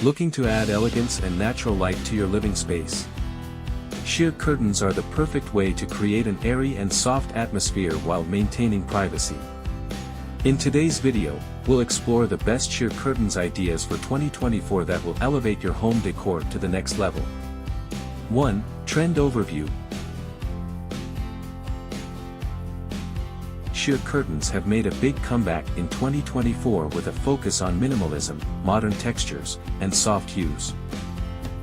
Looking to add elegance and natural light to your living space? Sheer curtains are the perfect way to create an airy and soft atmosphere while maintaining privacy. In today's video, we'll explore the best sheer curtains ideas for 2024 that will elevate your home decor to the next level. 1. Trend Overview. Sheer curtains have made a big comeback in 2024 with a focus on minimalism, modern textures, and soft hues.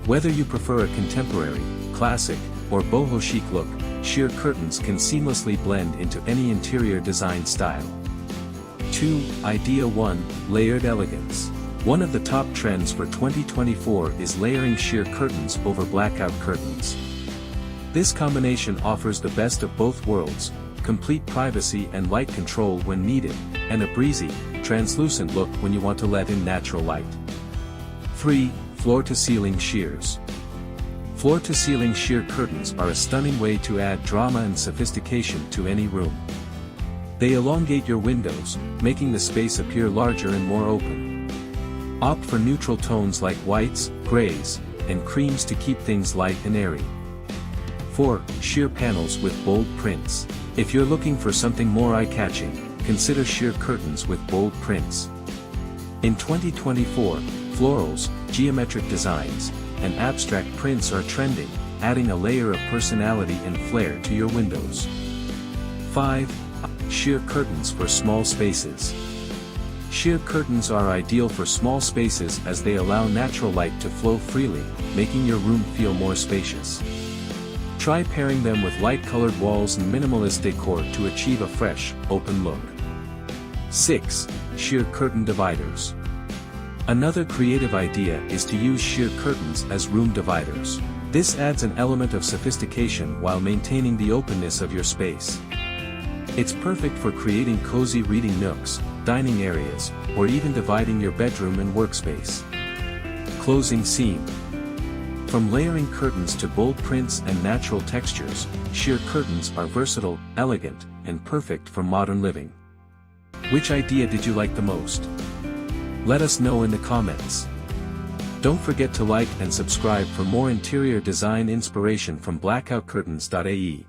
Whether you prefer a contemporary, classic, or boho chic look, sheer curtains can seamlessly blend into any interior design style. 2. Idea 1. Layered Elegance. One of the top trends for 2024 is layering sheer curtains over blackout curtains. This combination offers the best of both worlds, complete privacy and light control when needed, and a breezy, translucent look when you want to let in natural light. 3. Floor-to-ceiling sheers. Floor-to-ceiling sheer curtains are a stunning way to add drama and sophistication to any room. They elongate your windows, making the space appear larger and more open. Opt for neutral tones like whites, grays, and creams to keep things light and airy. 4. Sheer panels with bold prints. If you're looking for something more eye-catching, consider sheer curtains with bold prints. In 2024, florals, geometric designs, and abstract prints are trending, adding a layer of personality and flair to your windows. 5. Sheer curtains for small spaces. Sheer curtains are ideal for small spaces as they allow natural light to flow freely, making your room feel more spacious. Try pairing them with light-colored walls and minimalist decor to achieve a fresh, open look. 6. Sheer curtain dividers. Another creative idea is to use sheer curtains as room dividers. This adds an element of sophistication while maintaining the openness of your space. It's perfect for creating cozy reading nooks, dining areas, or even dividing your bedroom and workspace. Closing seam. From layering curtains to bold prints and natural textures, sheer curtains are versatile, elegant, and perfect for modern living. Which idea did you like the most? Let us know in the comments. Don't forget to like and subscribe for more interior design inspiration from blackoutcurtains.ae.